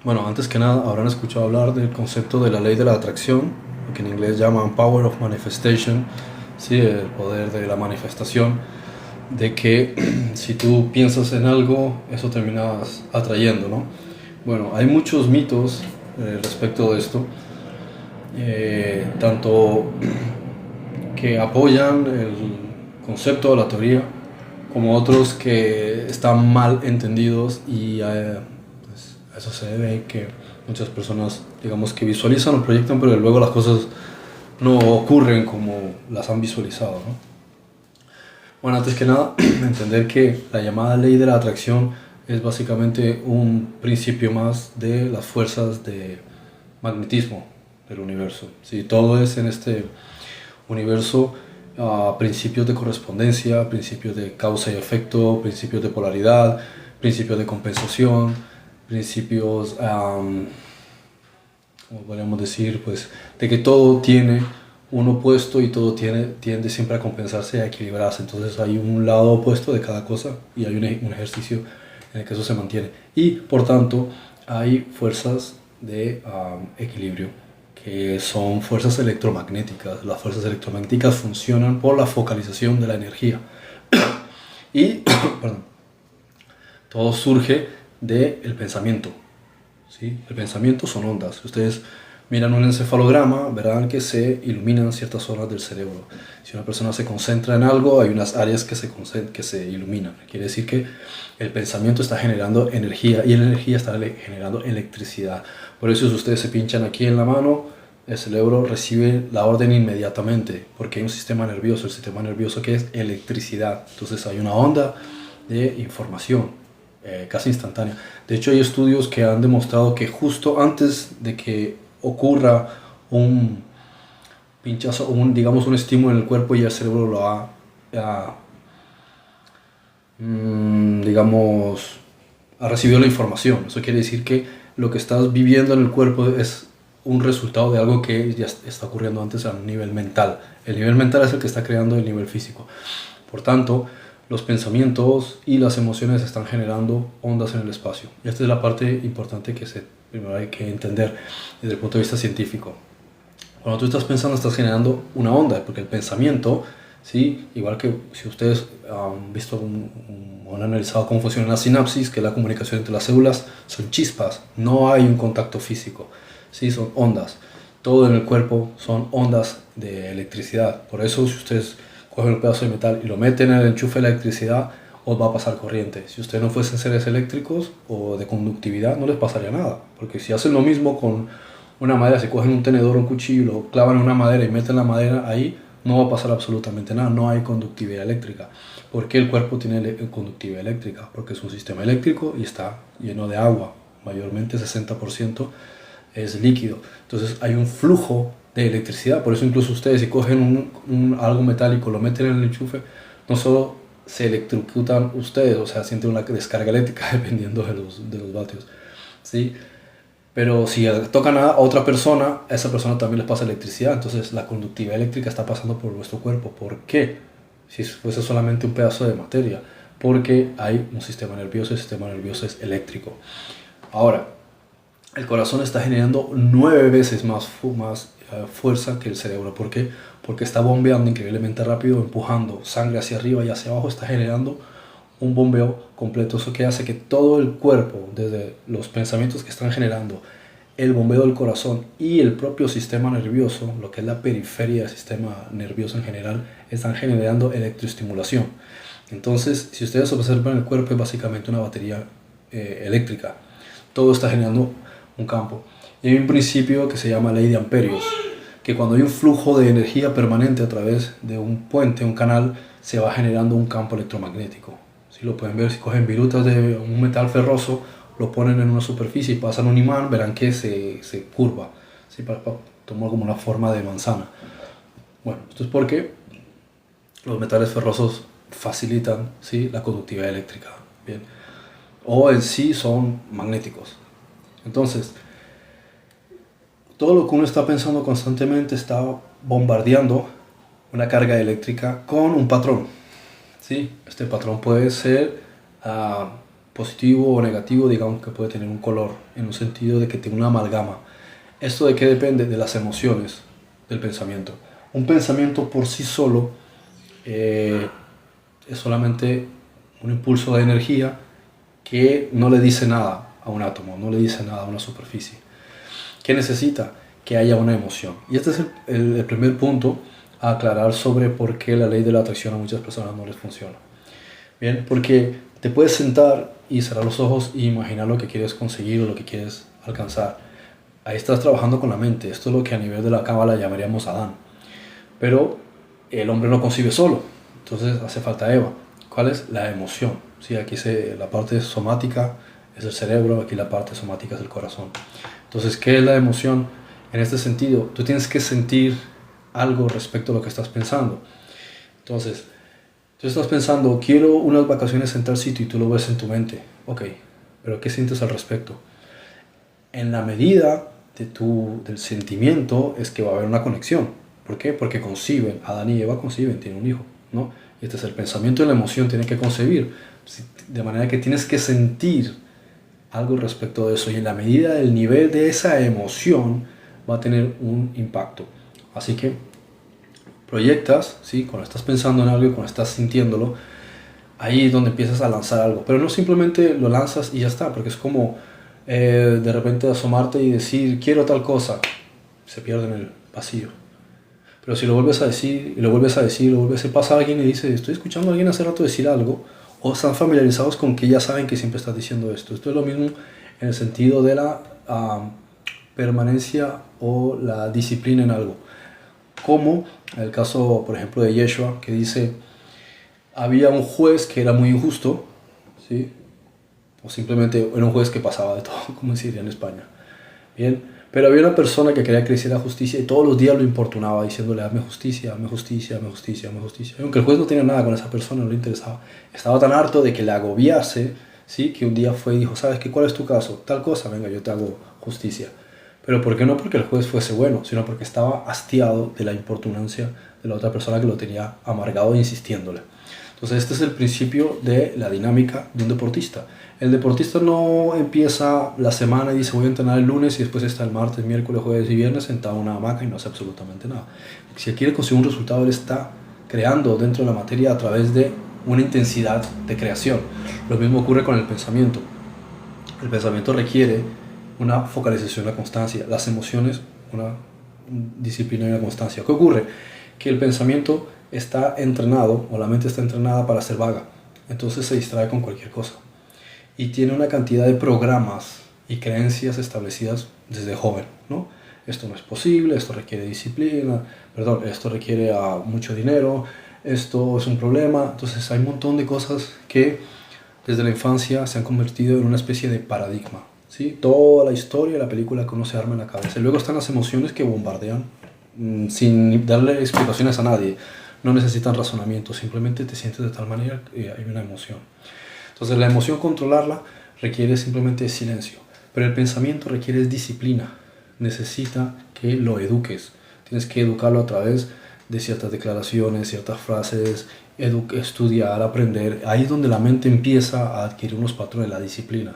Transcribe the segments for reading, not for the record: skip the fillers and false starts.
Bueno, antes que nada habrán escuchado hablar del concepto de la ley de la atracción, lo que en inglés llaman Power of Manifestation, ¿sí? El poder de la manifestación, de que si tú piensas en algo, eso terminas atrayendo, ¿no? Bueno, hay muchos mitos respecto de esto, tanto que apoyan el concepto o la teoría, como otros que están mal entendidos y pues, a eso se debe que muchas personas, digamos, que visualizan o proyectan, pero luego las cosas no ocurren como las han visualizado, ¿no? Bueno, antes que nada, entender que la llamada ley de la atracción es básicamente un principio más de las fuerzas de magnetismo del universo. ¿Sí? Todo es en este universo, principios de correspondencia, principios de causa y efecto, principios de polaridad, principios de compensación, principios, como podríamos decir, pues, de que todo tiene un opuesto y todo tiende siempre a compensarse y a equilibrarse. Entonces hay un lado opuesto de cada cosa y hay un ejercicio en el que eso se mantiene. Y por tanto hay fuerzas de equilibrio, que son fuerzas electromagnéticas. Las fuerzas electromagnéticas funcionan por la focalización de la energía. Y perdón, todo surge del pensamiento. ¿Sí? El pensamiento son ondas. Si ustedes miran un encefalograma, verán que se iluminan ciertas zonas del cerebro. Si una persona se concentra en algo, hay unas áreas que se iluminan. Quiere decir que el pensamiento está generando energía y la energía está generando electricidad. Por eso si ustedes se pinchan aquí en la mano, el cerebro recibe la orden inmediatamente, porque hay un sistema nervioso, el sistema nervioso que es electricidad. Entonces hay una onda de información casi instantánea. De hecho hay estudios que han demostrado que justo antes de que ocurra un pinchazo, digamos un estímulo en el cuerpo, y el cerebro lo digamos, ha recibido la información. Eso quiere decir que lo que estás viviendo en el cuerpo es un resultado de algo que ya está ocurriendo antes a un nivel mental. El nivel mental es el que está creando el nivel físico. Por tanto, los pensamientos y las emociones están generando ondas en el espacio. Y esta es la parte importante que primero hay que entender desde el punto de vista científico. Cuando tú estás pensando, estás generando una onda, porque el pensamiento, ¿sí? Igual que si ustedes han visto o han analizado cómo funciona la sinapsis, que es la comunicación entre las células, son chispas, no hay un contacto físico, ¿sí? Son ondas. Todo en el cuerpo son ondas de electricidad. Por eso si ustedes cogen un pedazo de metal y lo meten en el enchufe de electricidad, os va a pasar corriente. Si ustedes no fuesen seres eléctricos o de conductividad, no les pasaría nada, porque si hacen lo mismo con una madera, si cogen un tenedor o un cuchillo, lo clavan en una madera y meten la madera ahí, no va a pasar absolutamente nada, no hay conductividad eléctrica. ¿Por qué el cuerpo tiene conductividad eléctrica? Porque es un sistema eléctrico y está lleno de agua, mayormente 60% es líquido. Entonces hay un flujo de electricidad, por eso incluso ustedes si cogen algo metálico, lo meten en el enchufe, no solo se electrocutan ustedes, o sea, sienten una descarga eléctrica dependiendo de los vatios, ¿sí? Pero si tocan a otra persona, a esa persona también les pasa electricidad. Entonces la conductividad eléctrica está pasando por vuestro cuerpo. ¿Por qué? Si fuese solamente un pedazo de materia. Porque hay un sistema nervioso y el sistema nervioso es eléctrico. Ahora, el corazón está generando 9 veces más fuerza que el cerebro. ¿Por qué? Porque está bombeando increíblemente rápido, empujando sangre hacia arriba y hacia abajo, está generando un bombeo completo. Eso que hace que todo el cuerpo, desde los pensamientos que están generando, el bombeo del corazón y el propio sistema nervioso, lo que es la periferia del sistema nervioso en general, están generando electroestimulación. Entonces, si ustedes observan, el cuerpo es básicamente una batería eléctrica. Todo está generando un campo. Y hay un principio que se llama ley de amperios, que cuando hay un flujo de energía permanente a través de un puente, un canal, se va generando un campo electromagnético. Si lo pueden ver, si cogen virutas de un metal ferroso, lo ponen en una superficie y pasan un imán, verán que se curva, ¿sí? Toma como una forma de manzana. Bueno, esto es porque los metales ferrosos facilitan, ¿sí?, la conductividad eléctrica. Bien. O en sí son magnéticos. Entonces, todo lo que uno está pensando constantemente está bombardeando una carga eléctrica con un patrón. ¿Sí? Este patrón puede ser positivo o negativo, digamos que puede tener un color, en un sentido de que tiene una amalgama. ¿Esto de qué depende? De las emociones del pensamiento. Un pensamiento por sí solo es solamente un impulso de energía que no le dice nada a un átomo, no le dice nada a una superficie. ¿Qué necesita? Que haya una emoción. Y este es el primer punto a aclarar sobre por qué la ley de la atracción a muchas personas no les funciona. Bien, porque te puedes sentar y cerrar los ojos y imaginar lo que quieres conseguir o lo que quieres alcanzar. Ahí estás trabajando con la mente. Esto es lo que a nivel de la cábala llamaríamos Adán. Pero el hombre no concibe solo, entonces hace falta Eva. ¿Cuál es? La emoción. Sí, aquí la parte somática es el cerebro, aquí la parte somática es el corazón. Entonces, ¿qué es la emoción? En este sentido, tú tienes que sentir algo respecto a lo que estás pensando. Entonces, tú estás pensando, quiero unas vacaciones en tal sitio y tú lo ves en tu mente. Ok, pero ¿qué sientes al respecto? En la medida del sentimiento es que va a haber una conexión. ¿Por qué? Porque conciben, Adán y Eva conciben, tienen un hijo, ¿no? Y este es el pensamiento y la emoción, tienen que concebir. De manera que tienes que sentir algo respecto de eso. Y en la medida del nivel de esa emoción va a tener un impacto. Así que proyectas, ¿sí? Cuando estás pensando en algo, cuando estás sintiéndolo, ahí es donde empiezas a lanzar algo. Pero no simplemente lo lanzas y ya está, porque es como de repente asomarte y decir, quiero tal cosa, se pierde en el pasillo. Pero si lo vuelves a decir, y lo vuelves a decir, lo vuelves a decir, pasa alguien y dice, estoy escuchando a alguien hace rato decir algo, o están familiarizados con que ya saben que siempre estás diciendo esto. Esto es lo mismo en el sentido de la permanencia o la disciplina en algo. Como en el caso, por ejemplo, de Yeshua, que dice, había un juez que era muy injusto, ¿sí? O simplemente era un juez que pasaba de todo, como se diría en España. Bien, pero había una persona que quería que le hiciera justicia y todos los días lo importunaba diciéndole, hazme justicia, hazme justicia, hazme justicia, hazme justicia. Y aunque el juez no tenía nada con esa persona, no le interesaba. Estaba tan harto de que le agobiase, ¿sí? Que un día fue y dijo, ¿sabes qué? ¿Cuál es tu caso? Tal cosa, venga, yo te hago justicia. Pero ¿por qué? No porque el juez fuese bueno, sino porque estaba hastiado de la importunancia de la otra persona que lo tenía amargado e insistiéndole. Entonces este es el principio de la dinámica de un deportista. El deportista no empieza la semana y dice voy a entrenar el lunes y después está el martes, miércoles, jueves y viernes sentado en una hamaca y no hace absolutamente nada. Si él quiere conseguir un resultado, él está creando dentro de la materia a través de una intensidad de creación. Lo mismo ocurre con el pensamiento. El pensamiento requiere una focalización, una constancia. Las emociones, una disciplina y una constancia. ¿Qué ocurre? Que el pensamiento está entrenado, o la mente está entrenada para ser vaga. Entonces se distrae con cualquier cosa. Y tiene una cantidad de programas y creencias establecidas desde joven, ¿no? Esto no es posible, esto requiere disciplina, perdón, esto requiere mucho dinero, esto es un problema. Entonces hay un montón de cosas que desde la infancia se han convertido en una especie de paradigma, ¿sí? Toda la historia, la película que uno se arma en la cabeza. Y luego están las emociones que bombardean sin darle explicaciones a nadie. No necesitan razonamiento, simplemente te sientes de tal manera que hay una emoción. Entonces la emoción controlarla requiere simplemente silencio, pero el pensamiento requiere disciplina, necesita que lo eduques. Tienes que educarlo a través de ciertas declaraciones, ciertas frases, estudiar, aprender. Ahí es donde la mente empieza a adquirir unos patrones, la disciplina,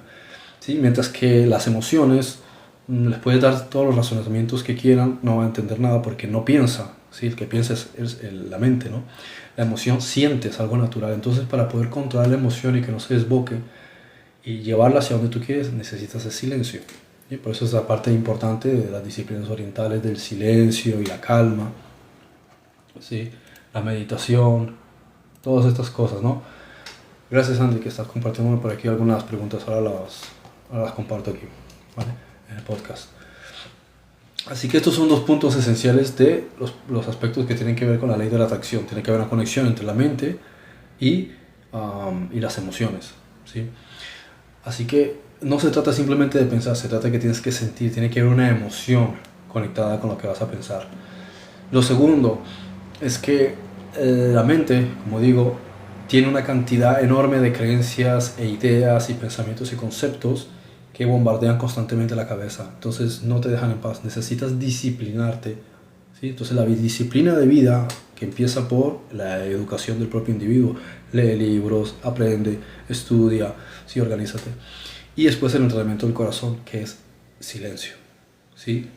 ¿sí? Mientras que las emociones les puedes dar todos los razonamientos que quieran, no va a entender nada porque no piensa, ¿sí? El que piensa es la mente, ¿no? La emoción siente, es algo natural. Entonces, para poder controlar la emoción y que no se desboque y llevarla hacia donde tú quieres, necesitas el silencio. Y por eso es la parte importante de las disciplinas orientales del silencio y la calma, ¿sí? La meditación, todas estas cosas, ¿no? Gracias, Andy, que estás compartiéndome por aquí algunas preguntas. Ahora las comparto aquí, ¿vale? En el podcast. Así que estos son dos puntos esenciales de los aspectos que tienen que ver con la ley de la atracción. Tiene que haber una conexión entre la mente y las emociones, ¿sí? Así que no se trata simplemente de pensar, se trata de que tienes que sentir, tiene que haber una emoción conectada con lo que vas a pensar. Lo segundo es que la mente, como digo, tiene una cantidad enorme de creencias e ideas y pensamientos y conceptos que bombardean constantemente la cabeza. Entonces no te dejan en paz. Necesitas disciplinarte, ¿sí? Entonces la disciplina de vida que empieza por la educación del propio individuo, lee libros, aprende, estudia, sí, organízate. Y después el entrenamiento del corazón, que es silencio, ¿sí?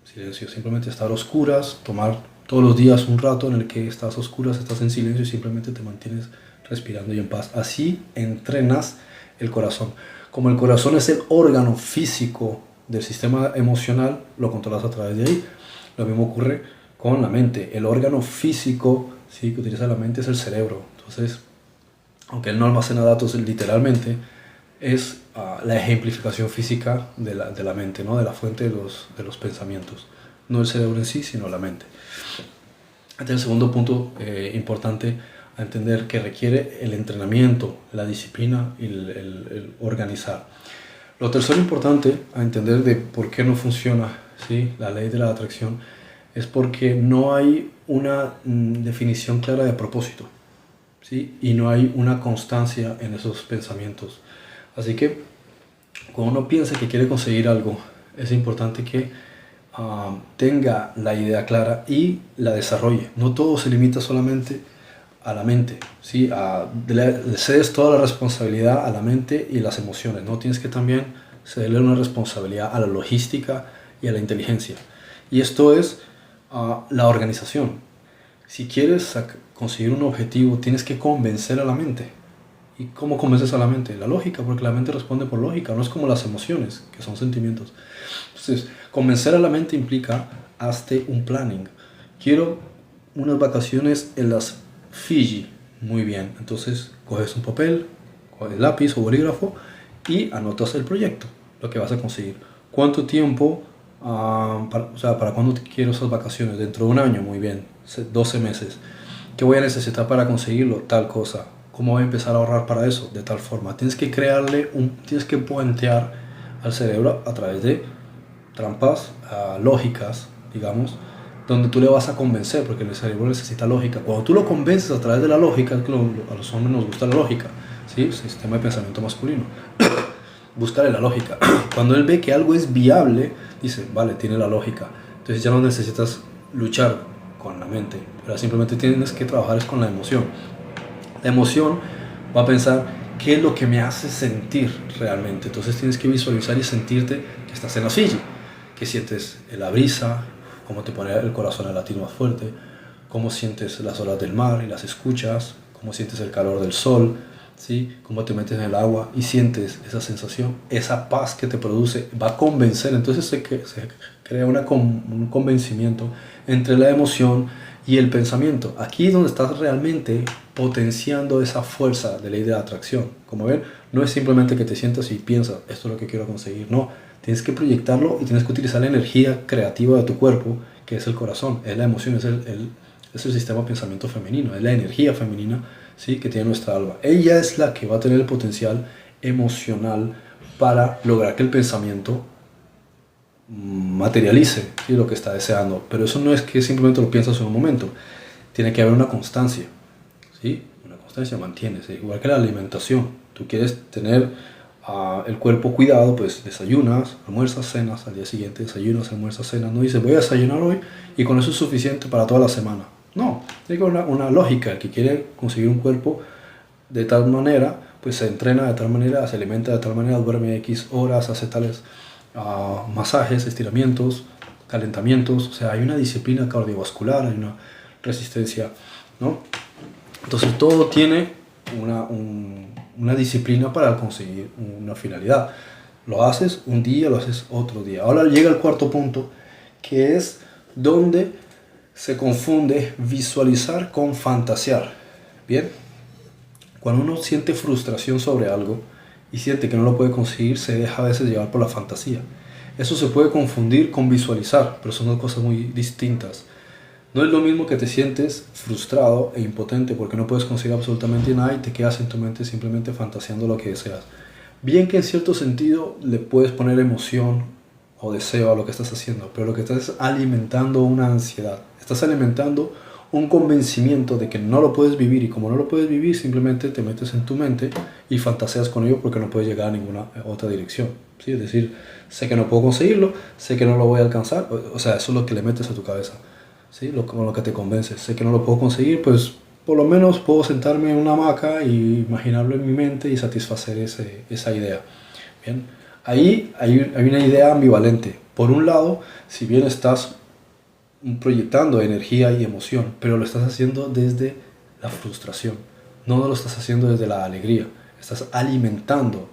Silencio, simplemente estar a oscuras, tomar todos los días un rato en el que estás a oscuras, estás en silencio y simplemente te mantienes respirando y en paz. Así entrenas el corazón. Como el corazón es el órgano físico del sistema emocional, lo controlas a través de ahí. Lo mismo ocurre con la mente. El órgano físico, ¿sí?, que utiliza la mente es el cerebro. Entonces, aunque él no almacena datos literalmente, es la ejemplificación física de la mente, ¿no? De la fuente de los pensamientos. No el cerebro en sí, sino la mente. Este es el segundo punto importante a entender, que requiere el entrenamiento, la disciplina y el organizar. Lo tercero importante a entender de por qué no funciona, ¿sí?, la ley de la atracción, es porque no hay una definición clara de propósito, ¿sí?, y no hay una constancia en esos pensamientos. Así que cuando uno piensa que quiere conseguir algo, es importante que tenga la idea clara y la desarrolle. No todo se limita solamente a la mente, ¿sí? Le cedes toda la responsabilidad a la mente y las emociones, ¿no? Tienes que también cederle una responsabilidad a la logística y a la inteligencia. Y esto es la organización. Si quieres conseguir un objetivo, tienes que convencer a la mente. ¿Y cómo convences a la mente? La lógica, porque la mente responde por lógica, no es como las emociones, que son sentimientos. Entonces, convencer a la mente implica, hazte un planning. Quiero unas vacaciones en las Fiji. Muy bien, entonces coges un papel, coges lápiz o bolígrafo y anotas el proyecto, lo que vas a conseguir. ¿Cuánto tiempo? ¿Para cuándo quiero esas vacaciones? Dentro de un año, muy bien, 12 meses. ¿Qué voy a necesitar para conseguirlo? Tal cosa. ¿Cómo voy a empezar a ahorrar para eso? De tal forma. Tienes que tienes que puentear al cerebro a través de trampas lógicas, digamos, donde tú le vas a convencer, porque el cerebro necesita lógica. Cuando tú lo convences a través de la lógica, es que a los hombres nos gusta la lógica, ¿sí? Sistema de pensamiento masculino. Búscale la lógica. Cuando él ve que algo es viable, dice, vale, tiene la lógica. Entonces ya no necesitas luchar con la mente, pero simplemente tienes que trabajar con la emoción. La emoción va a pensar qué es lo que me hace sentir realmente. Entonces tienes que visualizar y sentirte que estás en la silla, que sientes la brisa, cómo te pone el corazón a latir más fuerte, cómo sientes las olas del mar y las escuchas, cómo sientes el calor del sol, ¿sí?, cómo te metes en el agua y sientes esa sensación, esa paz que te produce, va a convencer. Entonces se crea un convencimiento entre la emoción y el pensamiento. Aquí es donde estás realmente potenciando esa fuerza de ley de la atracción. Como ven, no es simplemente que te sientas y piensas, esto es lo que quiero conseguir. No, tienes que proyectarlo y tienes que utilizar la energía creativa de tu cuerpo, que es el corazón, es la emoción, es el sistema de pensamiento femenino, es la energía femenina, ¿sí?, que tiene nuestra alma. Ella es la que va a tener el potencial emocional para lograr que el pensamiento materialice, ¿sí?, lo que está deseando. Pero eso no es que simplemente lo piensas en un momento, tiene que haber una constancia, ¿sí? Una constancia mantienes, igual que la alimentación. Tú quieres tener el cuerpo cuidado, pues desayunas, almuerzas, cenas, al día siguiente desayunas, almuerzas, cenas. No dices, voy a desayunar hoy y con eso es suficiente para toda la semana. No, tiene que haber una lógica. El que quiere conseguir un cuerpo de tal manera, pues se entrena de tal manera, se alimenta de tal manera, duerme X horas, hace tales masajes, estiramientos, calentamientos. O sea, hay una disciplina cardiovascular, hay una resistencia, ¿no? Entonces todo tiene una disciplina para conseguir una finalidad. Lo haces un día, lo haces otro día. Ahora llega el cuarto punto, que es donde se confunde visualizar con fantasear. Bien, cuando uno siente frustración sobre algo y siente que no lo puede conseguir, se deja a veces llevar por la fantasía. Eso se puede confundir con visualizar, pero son dos cosas muy distintas. No es lo mismo que te sientes frustrado e impotente porque no puedes conseguir absolutamente nada y te quedas en tu mente simplemente fantaseando lo que deseas. Bien que en cierto sentido le puedes poner emoción o deseo a lo que estás haciendo, pero lo que estás es alimentando una ansiedad. Estás alimentando un convencimiento de que no lo puedes vivir, y como no lo puedes vivir, simplemente te metes en tu mente y fantaseas con ello porque no puedes llegar a ninguna otra dirección, ¿sí? Es decir, sé que no puedo conseguirlo, sé que no lo voy a alcanzar, o sea, eso es lo que le metes a tu cabeza. ¿sí? Con lo que te convences. Sé que no lo puedo conseguir, pues por lo menos puedo sentarme en una hamaca y imaginarlo en mi mente y satisfacer esa idea. Bien, ahí hay una idea ambivalente. Por un lado, si bien estás proyectando energía y emoción, pero lo estás haciendo desde la frustración, no lo estás haciendo desde la alegría, estás alimentando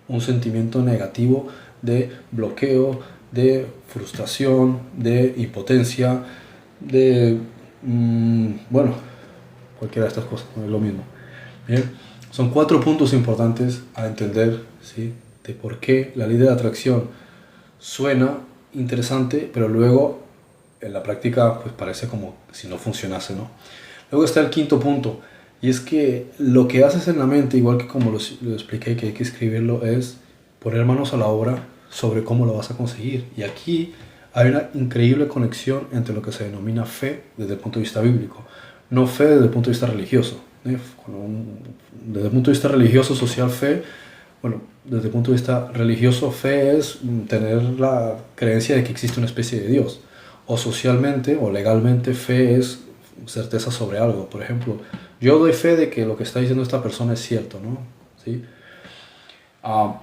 un sentimiento negativo de bloqueo, de frustración, de impotencia, de, bueno, cualquiera de estas cosas, no es lo mismo. Bien, son 4 puntos importantes a entender, ¿sí? De por qué la ley de la atracción suena interesante, pero luego en la práctica pues parece como si no funcionase, ¿no? Luego está el quinto punto, y es que lo que haces en la mente, igual que como lo expliqué, que hay que escribirlo, es poner manos a la obra sobre cómo lo vas a conseguir. Y aquí hay una increíble conexión entre lo que se denomina fe desde el punto de vista bíblico, no fe desde el punto de vista religioso. Desde el punto de vista religioso, social, fe, bueno, desde el punto de vista religioso, fe es tener la creencia de que existe una especie de Dios. O socialmente o legalmente, fe es certeza sobre algo. Por ejemplo, yo doy fe de que lo que está diciendo esta persona es cierto, ¿no? ¿Sí?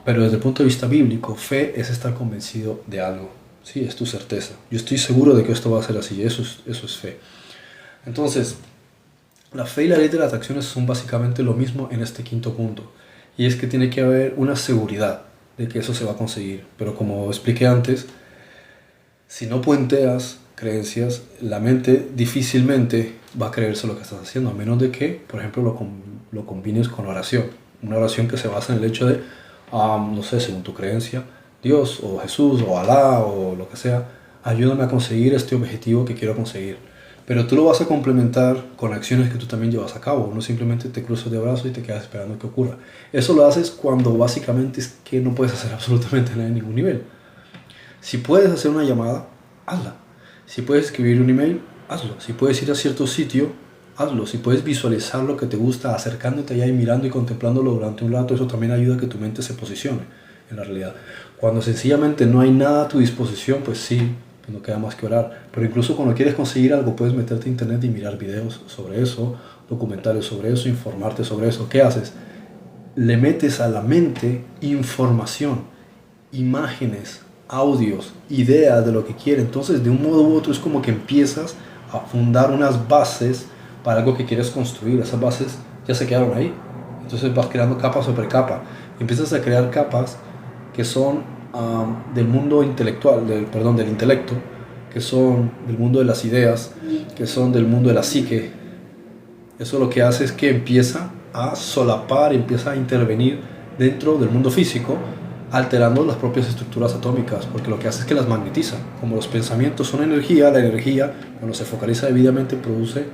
Pero desde el punto de vista bíblico, fe es estar convencido de algo. Sí, es tu certeza. Yo estoy seguro de que esto va a ser así. Eso es fe. Entonces, la fe y la ley de las acciones son básicamente lo mismo en este quinto punto. Y es que tiene que haber una seguridad de que eso se va a conseguir. Pero como expliqué antes, si no puenteas creencias, la mente difícilmente va a creerse lo que estás haciendo, a menos de que, por ejemplo, lo combines con oración. Una oración que se basa en el hecho de, no sé, según tu creencia, Dios o Jesús o Alá o lo que sea, ayúdame a conseguir este objetivo que quiero conseguir. Pero tú lo vas a complementar con acciones que tú también llevas a cabo. No simplemente te cruzas de brazos y te quedas esperando que ocurra. Eso lo haces cuando básicamente es que no puedes hacer absolutamente nada en ningún nivel. Si puedes hacer una llamada, hazla. Si puedes escribir un email, hazlo. Si puedes ir a cierto sitio, hazlo. Si puedes visualizar lo que te gusta, acercándote allá y mirando y contemplándolo durante un rato, eso también ayuda a que tu mente se posicione en la realidad. Cuando sencillamente no hay nada a tu disposición, pues sí, pues no queda más que orar. Pero incluso cuando quieres conseguir algo, puedes meterte a internet y mirar videos sobre eso, documentales sobre eso, informarte sobre eso. ¿Qué haces? Le metes a la mente información, imágenes, audios, ideas de lo que quiere. Entonces, de un modo u otro, es como que empiezas a fundar unas bases para algo que quieres construir. Esas bases ya se quedaron ahí. Entonces vas creando capa sobre capa. Empiezas a crear capas que son del mundo intelectual, del intelecto, que son del mundo de las ideas, que son del mundo de la psique. Eso lo que hace es que empieza a solapar, empieza a intervenir dentro del mundo físico, alterando las propias estructuras atómicas, porque lo que hace es que las magnetiza. Como los pensamientos son energía, la energía, cuando se focaliza debidamente, produce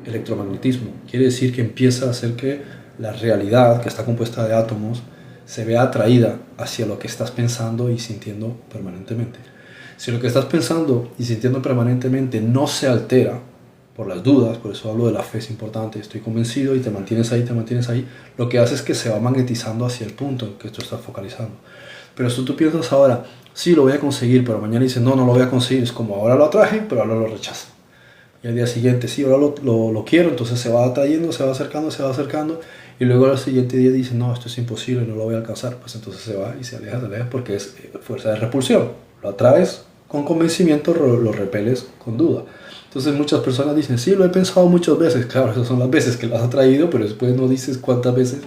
electromagnetismo. Quiere decir que empieza a hacer que la realidad, que está compuesta de átomos, se vea atraída hacia lo que estás pensando y sintiendo permanentemente. Si lo que estás pensando y sintiendo permanentemente no se altera por las dudas, por eso hablo de la fe, es importante, estoy convencido, y te mantienes ahí, lo que hace es que se va magnetizando hacia el punto en que tú estás focalizando. Pero si tú piensas ahora, sí, lo voy a conseguir, pero mañana dices, no, no lo voy a conseguir, es como ahora lo atraje, pero ahora lo rechazo. Y al día siguiente, sí, ahora lo quiero, entonces se va atrayendo, se va acercando, y luego al siguiente día dice, no, esto es imposible, no lo voy a alcanzar, pues entonces se va y se aleja porque es fuerza de repulsión. Lo atraes con convencimiento, lo repeles con duda. Entonces muchas personas dicen, sí, lo he pensado muchas veces. Claro, esas son las veces que lo has atraído, pero después no dices cuántas veces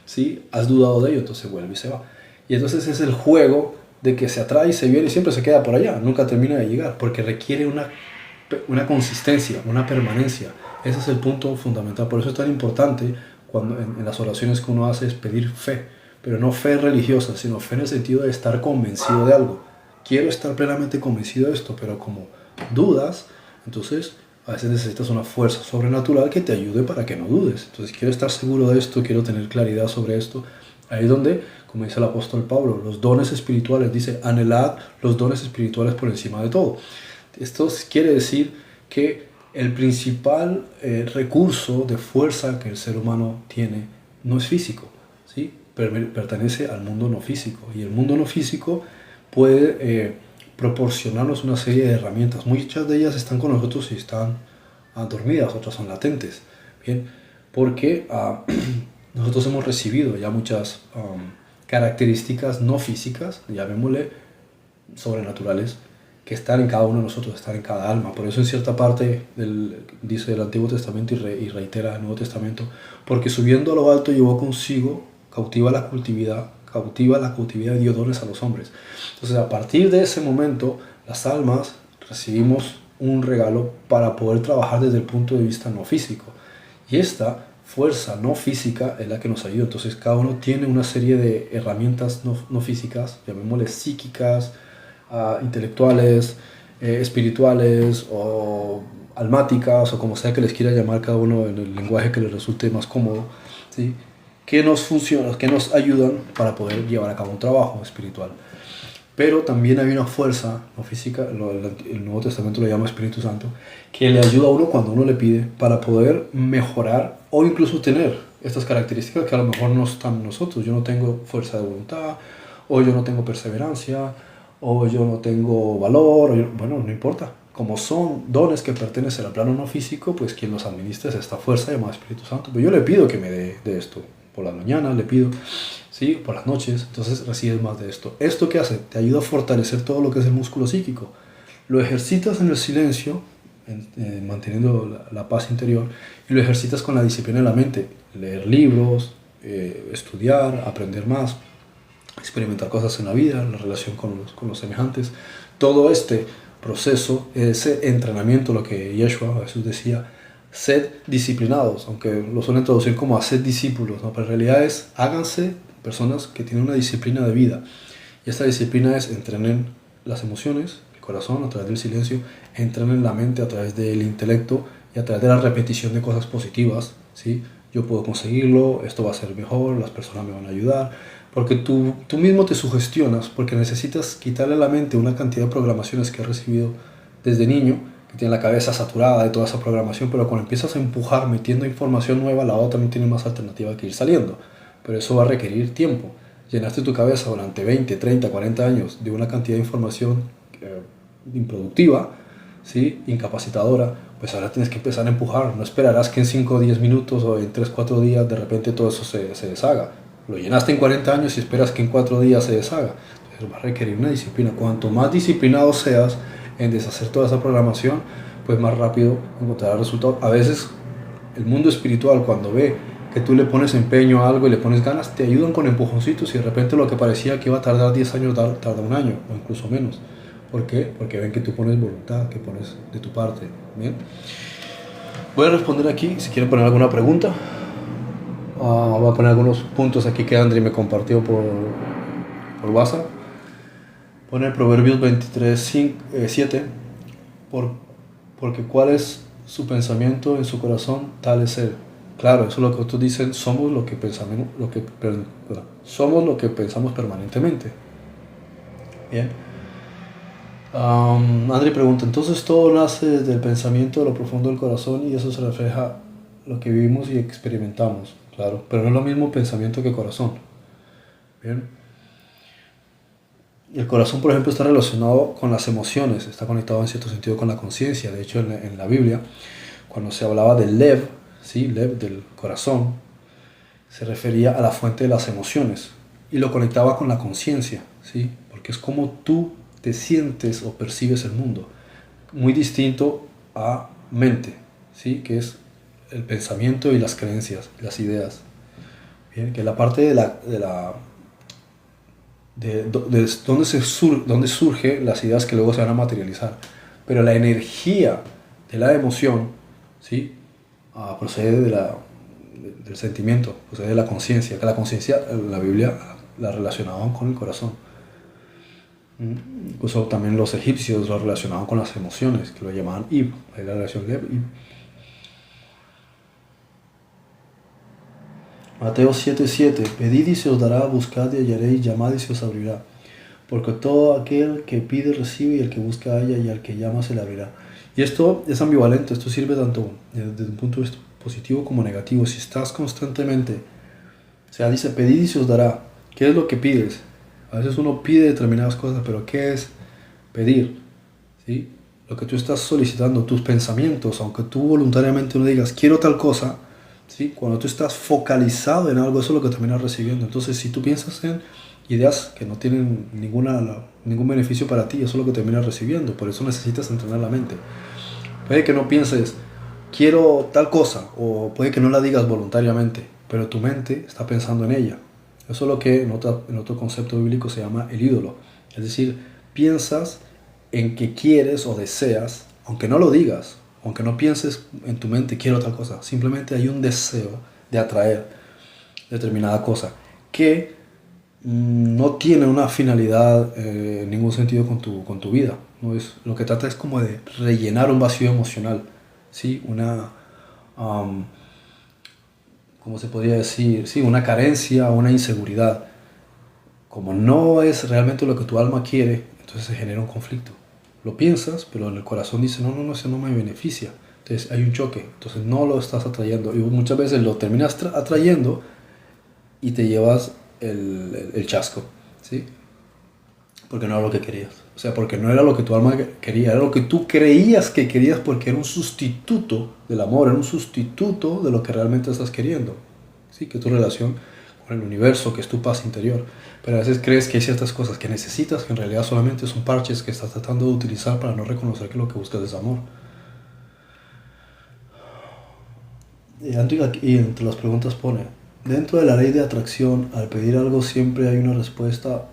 sí has dudado de ello, entonces vuelve y se va. Y entonces es el juego de que se atrae y se viene y siempre se queda por allá, nunca termina de llegar, porque requiere una consistencia, una permanencia. Ese es el punto fundamental. Por eso es tan importante cuando en las oraciones que uno hace es pedir fe, pero no fe religiosa, sino fe en el sentido de estar convencido de algo. Quiero estar plenamente convencido de esto, pero como dudas, entonces a veces necesitas una fuerza sobrenatural que te ayude para que no dudes. Entonces quiero estar seguro de esto, quiero tener claridad sobre esto. Ahí es donde, como dice el apóstol Pablo, los dones espirituales, dice, anhelad los dones espirituales por encima de todo. Esto quiere decir que el principal recurso de fuerza que el ser humano tiene no es físico, ¿sí? Pertenece al mundo no físico. Y el mundo no físico puede proporcionarnos una serie de herramientas. Muchas de ellas están con nosotros y están dormidas, otras son latentes. Bien, porque nosotros hemos recibido ya muchas características no físicas, llamémosle sobrenaturales, que están en cada uno de nosotros, están en cada alma. Por eso en cierta parte dice el Antiguo Testamento y reitera el Nuevo Testamento, porque subiendo a lo alto llevó consigo cautiva la cautividad y dio dones a los hombres. Entonces a partir de ese momento las almas recibimos un regalo para poder trabajar desde el punto de vista no físico. Y esta fuerza no física es la que nos ayuda. Entonces cada uno tiene una serie de herramientas no físicas, llamémosle psíquicas, intelectuales, espirituales o almáticas, o como sea que les quiera llamar cada uno en el lenguaje que les resulte más cómodo, ¿sí? Que nos funcionan, que nos ayudan para poder llevar a cabo un trabajo espiritual. Pero también hay una fuerza no física, el Nuevo Testamento lo llama Espíritu Santo, que le ayuda a uno cuando uno le pide para poder mejorar o incluso tener estas características que a lo mejor no están en nosotros. Yo no tengo fuerza de voluntad, o yo no tengo perseverancia, o yo no tengo valor, bueno, no importa. Como son dones que pertenecen al plano no físico, pues quien los administra es esta fuerza llamada Espíritu Santo. Pero yo le pido que me dé de esto. Por las mañanas le pido, ¿sí? Por las noches, entonces recibes más de esto. ¿Esto qué hace? Te ayuda a fortalecer todo lo que es el músculo psíquico. Lo ejercitas en el silencio, manteniendo la paz interior, y lo ejercitas con la disciplina de la mente. Leer libros, estudiar, aprender más, experimentar cosas en la vida, la relación con los semejantes. Todo este proceso, ese entrenamiento, lo que Yeshua, Jesús decía, sed disciplinados, aunque lo suelen traducir como sed discípulos, ¿no? Pero en realidad es háganse personas que tienen una disciplina de vida. Y esta disciplina es entrenen las emociones, el corazón a través del silencio, entrenen la mente a través del intelecto y a través de la repetición de cosas positivas, ¿sí? Yo puedo conseguirlo, esto va a ser mejor, las personas me van a ayudar, porque tú mismo te sugestionas, porque necesitas quitarle a la mente una cantidad de programaciones que has recibido desde niño, que tiene la cabeza saturada de toda esa programación, pero cuando empiezas a empujar metiendo información nueva, la otra también tiene más alternativa que ir saliendo, pero eso va a requerir tiempo. Llenaste tu cabeza durante 20, 30, 40 años de una cantidad de información improductiva, ¿sí? Incapacitadora, pues ahora tienes que empezar a empujar. No esperarás que en 5 o 10 minutos o en 3 4 días de repente todo eso se deshaga. Lo llenaste en 40 años y esperas que en 4 días se deshaga. Entonces va a requerir una disciplina. Cuanto más disciplinado seas en deshacer toda esa programación, pues más rápido encontrarás resultados. A veces el mundo espiritual, cuando ve que tú le pones empeño a algo y le pones ganas, te ayudan con empujoncitos y de repente lo que parecía que iba a tardar 10 años tarda un año o incluso menos. ¿Por qué? Porque ven que tú pones voluntad, que pones de tu parte. ¿Bien? Voy a responder aquí, si quieren poner alguna pregunta. Voy a poner algunos puntos aquí que Andri me compartió por WhatsApp. Pone Proverbios 23:7, porque cuál es su pensamiento en su corazón, tal es él. Claro, eso es lo que otros dicen, somos lo que pensamos permanentemente. Bien. Andri pregunta, entonces todo nace desde el pensamiento de lo profundo del corazón y eso se refleja lo que vivimos y experimentamos. Claro, pero no es lo mismo pensamiento que corazón. Bien. Y el corazón, por ejemplo, está relacionado con las emociones, está conectado en cierto sentido con la conciencia. De hecho, en la Biblia, cuando se hablaba del lev, ¿sí? Lev, del corazón, se refería a la fuente de las emociones y lo conectaba con la conciencia, ¿sí? Porque es como tú te sientes o percibes el mundo, muy distinto a mente, ¿sí? Que es el pensamiento y las creencias, las ideas. Bien, que es la parte de donde surgen las ideas que luego se van a materializar. Pero la energía de la emoción, ¿sí? Procede del sentimiento, procede de la conciencia, que la conciencia en la Biblia la relacionaban con el corazón. Incluso también los egipcios lo relacionaban con las emociones, que lo llamaban Ib, la relación Lev-Ib. Mateo 7:7, pedid y se os dará, buscad y hallaréis, llamad y se os abrirá. Porque todo aquel que pide recibe y el que busca halla y al que llama se le abrirá. Y esto es ambivalente, esto sirve tanto desde un punto de vista positivo como negativo. Si estás constantemente, o sea, dice pedid y se os dará. ¿Qué es lo que pides? A veces uno pide determinadas cosas, pero ¿qué es pedir, ¿sí? Lo que tú estás solicitando, tus pensamientos, aunque tú voluntariamente no digas quiero tal cosa, ¿sí? Cuando tú estás focalizado en algo, eso es lo que terminas recibiendo. Entonces, si tú piensas en ideas que no tienen ningún beneficio para ti, eso es lo que terminas recibiendo. Por eso necesitas entrenar la mente. Puede que no pienses quiero tal cosa, o puede que no la digas voluntariamente, pero tu mente está pensando en ella. Eso es lo que en otro concepto bíblico se llama el ídolo. Es decir, piensas en que quieres o deseas, aunque no lo digas, aunque no pienses en tu mente quiero tal cosa, simplemente hay un deseo de atraer determinada cosa que no tiene una finalidad en ningún sentido con tu vida. ¿No? Lo que trata es como de rellenar un vacío emocional, ¿sí? Um, ¿Cómo se podría decir? Sí, una carencia, una inseguridad. Como no es realmente lo que tu alma quiere, entonces se genera un conflicto. Lo piensas, pero en el corazón dice, no, eso no me beneficia. Entonces hay un choque, entonces no lo estás atrayendo. Y muchas veces lo terminas atrayendo y te llevas el chasco, ¿sí? Porque no era lo que querías. O sea, porque no era lo que tu alma quería, era lo que tú creías que querías porque era un sustituto del amor, era un sustituto de lo que realmente estás queriendo. ¿Sí? Que tu relación con el universo, que es tu paz interior. Pero a veces crees que hay ciertas cosas que necesitas que en realidad solamente son parches que estás tratando de utilizar para no reconocer que lo que buscas es amor. Y entre las preguntas pone, dentro de la ley de atracción, al pedir algo siempre hay una respuesta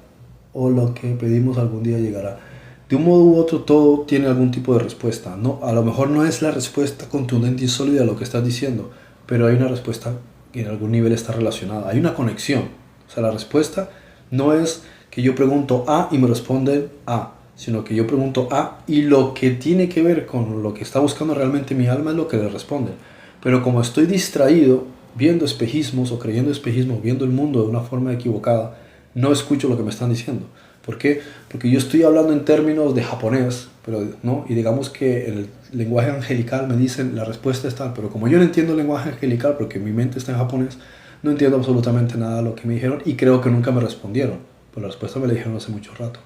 o lo que pedimos algún día llegará. De un modo u otro todo tiene algún tipo de respuesta. No, a lo mejor no es la respuesta contundente y sólida a lo que estás diciendo, pero hay una respuesta que en algún nivel está relacionada. Hay una conexión. O sea, la respuesta no es que yo pregunto A y me responden A, sino que yo pregunto A y lo que tiene que ver con lo que está buscando realmente mi alma es lo que le responde. Pero como estoy distraído viendo espejismos o creyendo espejismos, viendo el mundo de una forma equivocada, no escucho lo que me están diciendo. ¿Por qué? Porque yo estoy hablando en términos de japonés, pero, ¿no? Y digamos que el lenguaje angelical me dicen la respuesta es tal, pero como yo no entiendo el lenguaje angelical porque mi mente está en japonés, no entiendo absolutamente nada de lo que me dijeron y creo que nunca me respondieron, pues la respuesta me la dijeron hace mucho rato.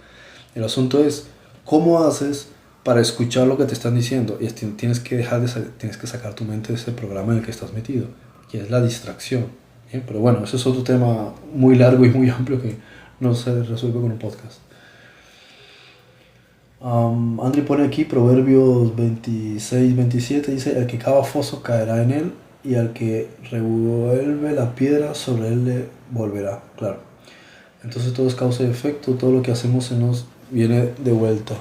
El asunto es, ¿cómo haces para escuchar lo que te están diciendo? Y tienes que sacar tu mente de ese programa en el que estás metido, que es la distracción. ¿Bien? Pero bueno, ese es otro tema muy largo y muy amplio que no se resuelve con un podcast. Andri pone aquí Proverbios 26-27, dice, el que cava foso caerá en él y al que revuelve la piedra sobre él le volverá. Claro. Entonces todo es causa y efecto, todo lo que hacemos se nos viene de vuelta.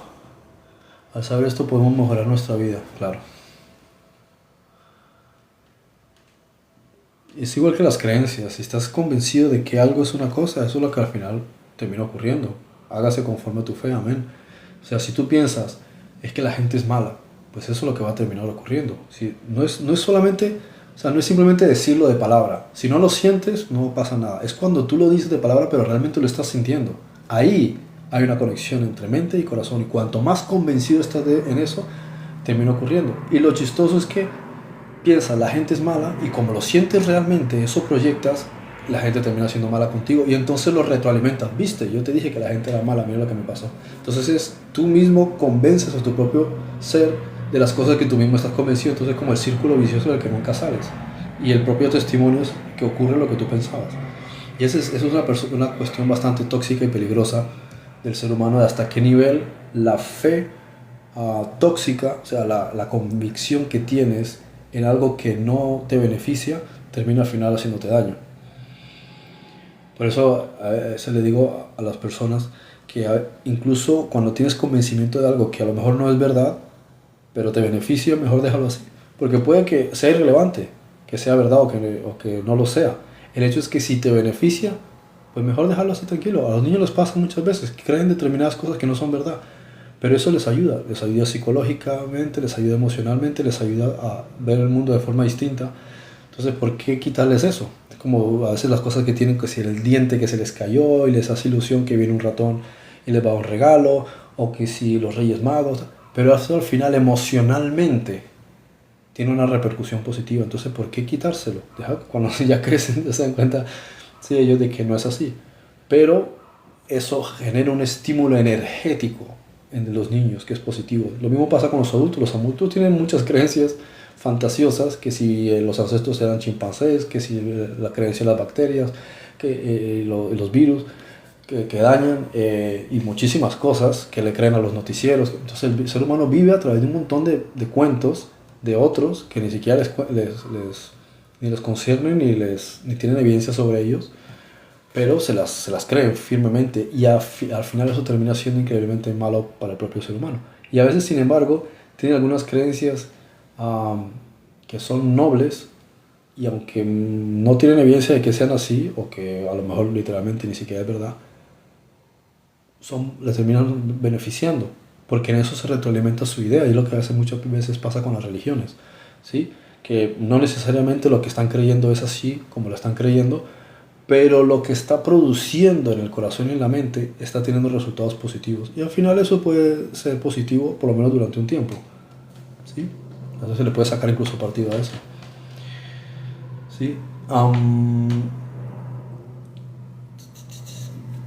Al saber esto podemos mejorar nuestra vida, claro. Es igual que las creencias, si estás convencido de que algo es una cosa, eso es lo que al final termina ocurriendo. Hágase conforme a tu fe, amén. O sea, si tú piensas, es que la gente es mala, pues eso es lo que va a terminar ocurriendo. Si, no es solamente, o sea, no es simplemente decirlo de palabra. Si no lo sientes, no pasa nada. Es cuando tú lo dices de palabra, pero realmente lo estás sintiendo. Ahí hay una conexión entre mente y corazón. Y cuanto más convencido estás en eso, termina ocurriendo. Y lo chistoso es que piensas, la gente es mala, y como lo sientes realmente, eso proyectas, la gente termina siendo mala contigo y entonces lo retroalimentas. Viste, yo te dije que la gente era mala, mira lo que me pasó. Entonces tú mismo convences a tu propio ser de las cosas que tú mismo estás convencido. Entonces como el círculo vicioso del que nunca sales. Y el propio testimonio es que ocurre lo que tú pensabas. Y eso es una cuestión bastante tóxica y peligrosa del ser humano, de hasta qué nivel la fe tóxica, o sea, la convicción que tienes en algo que no te beneficia, termina al final haciéndote daño. Por eso se le digo a las personas que incluso cuando tienes convencimiento de algo que a lo mejor no es verdad, pero te beneficia, mejor déjalo así. Porque puede que sea irrelevante, que sea verdad o que no lo sea. El hecho es que si te beneficia, pues mejor dejarlo así tranquilo. A los niños les pasa muchas veces que creen determinadas cosas que no son verdad. Pero eso les ayuda psicológicamente, les ayuda emocionalmente, les ayuda a ver el mundo de forma distinta. Entonces, ¿por qué quitarles eso? Es como a veces las cosas que tienen, que si el diente que se les cayó y les hace ilusión que viene un ratón y les va a un regalo, o que si los Reyes Magos, pero eso al final emocionalmente tiene una repercusión positiva. Entonces, ¿por qué quitárselo? Cuando ya crecen, ya se dan cuenta, sí, ellos de que no es así. Pero eso genera un estímulo energético en los niños, que es positivo. Lo mismo pasa con los adultos. Los adultos tienen muchas creencias fantasiosas, que si los ancestros eran chimpancés, que si la creencia de las bacterias, que los virus que dañan, y muchísimas cosas que le creen a los noticieros. Entonces el ser humano vive a través de un montón de cuentos de otros que ni siquiera ni les conciernen ni tienen evidencia sobre ellos, pero se las creen firmemente, y al final eso termina siendo increíblemente malo para el propio ser humano. Y a veces, sin embargo, tienen algunas creencias que son nobles, y aunque no tienen evidencia de que sean así, o que a lo mejor literalmente ni siquiera es verdad, les terminan beneficiando, porque en eso se retroalimenta su idea, y es lo que a veces muchas veces pasa con las religiones, ¿sí? Que no necesariamente lo que están creyendo es así como lo están creyendo, pero lo que está produciendo en el corazón y en la mente está teniendo resultados positivos, y al final eso puede ser positivo por lo menos durante un tiempo, ¿sí? Entonces se le puede sacar incluso partido a eso, ¿sí?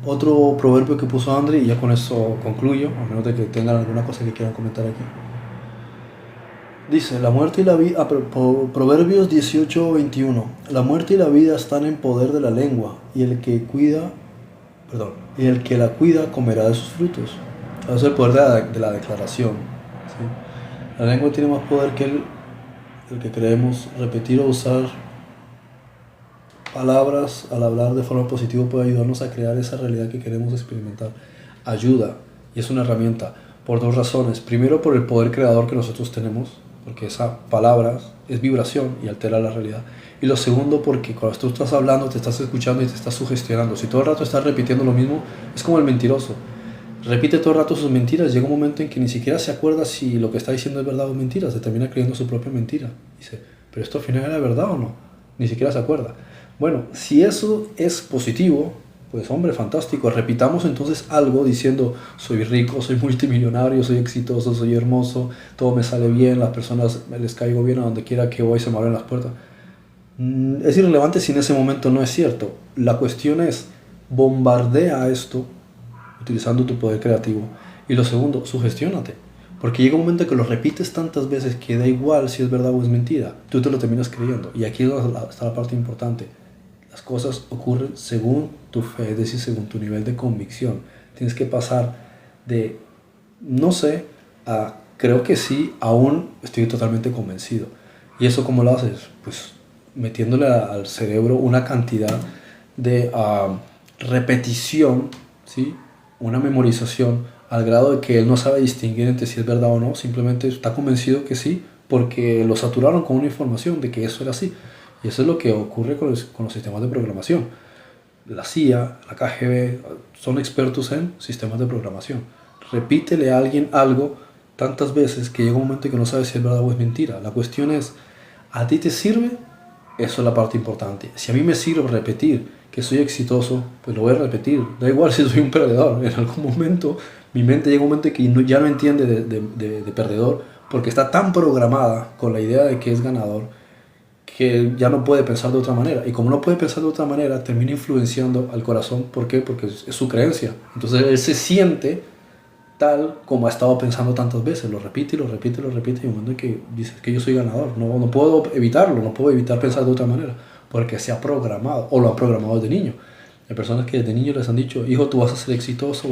Otro proverbio que puso André, y ya con eso concluyo, a menos de que tengan alguna cosa que quieran comentar aquí. Dice, la muerte y la vida, Proverbios 18:21, la muerte y la vida están en poder de la lengua, y el que la cuida comerá de sus frutos. Eso es el poder de la declaración, ¿sí? La lengua tiene más poder que el que creemos. Repetir o usar palabras al hablar de forma positiva puede ayudarnos a crear esa realidad que queremos experimentar. Ayuda, y es una herramienta, por dos razones. Primero, por el poder creador que nosotros tenemos, porque esa palabra es vibración y altera la realidad. Y lo segundo, porque cuando tú estás hablando, te estás escuchando y te estás sugestionando. Si todo el rato estás repitiendo lo mismo, es como el mentiroso. Repite todo el rato sus mentiras, llega un momento en que ni siquiera se acuerda si lo que está diciendo es verdad o mentira, se termina creyendo su propia mentira. Dice, ¿pero esto al final era verdad o no? Ni siquiera se acuerda. Bueno, si eso es positivo, pues hombre, fantástico. Repitamos entonces algo diciendo, soy rico, soy multimillonario, soy exitoso, soy hermoso, todo me sale bien, las personas les caigo bien a donde quiera que voy, se me abren las puertas. Es irrelevante si en ese momento no es cierto. La cuestión es, bombardea esto utilizando tu poder creativo. Y lo segundo, sugestiónate. Porque llega un momento que lo repites tantas veces que da igual si es verdad o es mentira. Tú te lo terminas creyendo. Y aquí está la parte importante. Las cosas ocurren según tu fe, es decir, según tu nivel de convicción. Tienes que pasar de no sé a creo que sí, aún estoy totalmente convencido. ¿Y eso cómo lo haces? Pues metiéndole al cerebro una cantidad de repetición, ¿sí? Una memorización al grado de que él no sabe distinguir entre si es verdad o no, simplemente está convencido que sí, porque lo saturaron con una información de que eso era así. Y eso es lo que ocurre con los sistemas de programación. La CIA, la KGB, son expertos en sistemas de programación. Repítele a alguien algo tantas veces que llega un momento en que no sabes si es verdad o es mentira. La cuestión es, ¿a ti te sirve? Eso es la parte importante. Si a mí me sirve repetir que soy exitoso, pues lo voy a repetir. Da igual si soy un perdedor. En algún momento, mi mente llega un momento en que ya no entiende de perdedor, porque está tan programada con la idea de que es ganador, que ya no puede pensar de otra manera. Y como no puede pensar de otra manera, termina influenciando al corazón. ¿Por qué? Porque es su creencia. Entonces él se siente tal como ha estado pensando tantas veces. Lo repite y lo repite y lo repite. Y un momento en que dice que yo soy ganador. No puedo evitarlo. No puedo evitar pensar de otra manera. Porque se ha programado. O lo han programado desde niño. Hay personas que desde niño les han dicho, hijo, tú vas a ser exitoso,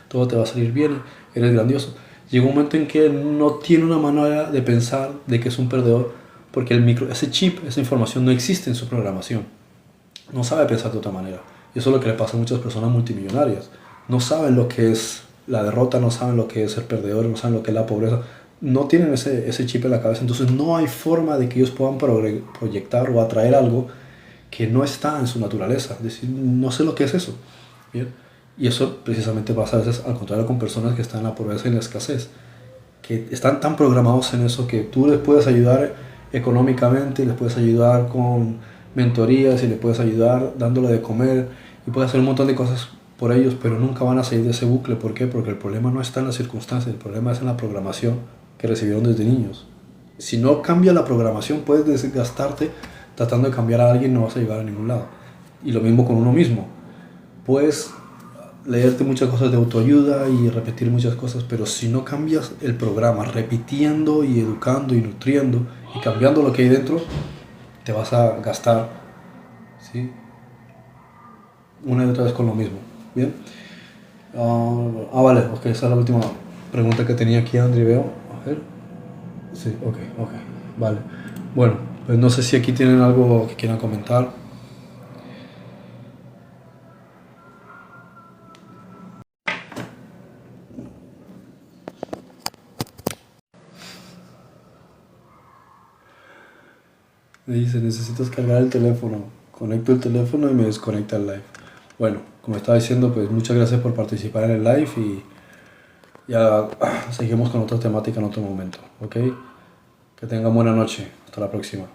todo te va a salir bien, eres grandioso. Llega un momento en que no tiene una manera de pensar de que es un perdedor, porque ese chip, esa información no existe en su programación. No sabe pensar de otra manera. Y eso es lo que le pasa a muchas personas multimillonarias. No saben lo que es la derrota, no saben lo que es ser perdedor, no saben lo que es la pobreza. No tienen ese chip en la cabeza. Entonces no hay forma de que ellos puedan proyectar o atraer algo que no está en su naturaleza. Es decir, no sé lo que es eso. ¿Bien? Y eso precisamente pasa a veces al contrario con personas que están en la pobreza y en la escasez, que están tan programados en eso que tú les puedes ayudar económicamente, les puedes ayudar con mentorías y les puedes ayudar dándole de comer y puedes hacer un montón de cosas por ellos, pero nunca van a salir de ese bucle. ¿Por qué? Porque el problema no está en las circunstancias, el problema es en la programación que recibieron desde niños. Si no cambia la programación, puedes desgastarte tratando de cambiar a alguien, no vas a llegar a ningún lado. Y lo mismo con uno mismo. Puedes leerte muchas cosas de autoayuda y repetir muchas cosas, pero si no cambias el programa, repitiendo y educando y nutriendo y cambiando lo que hay dentro, te vas a gastar, ¿sí? Una y otra vez con lo mismo. Bien. Vale, ok, esa es la última pregunta que tenía aquí, Andri, veo. A ver. Sí, ok, vale. Bueno, pues no sé si aquí tienen algo que quieran comentar. Me dice, necesitas cargar el teléfono. Conecto el teléfono y me desconecta el live. Bueno, como estaba diciendo, pues muchas gracias por participar en el live y ya seguimos con otra temática en otro momento, ¿ok? Que tengan buena noche. Hasta la próxima.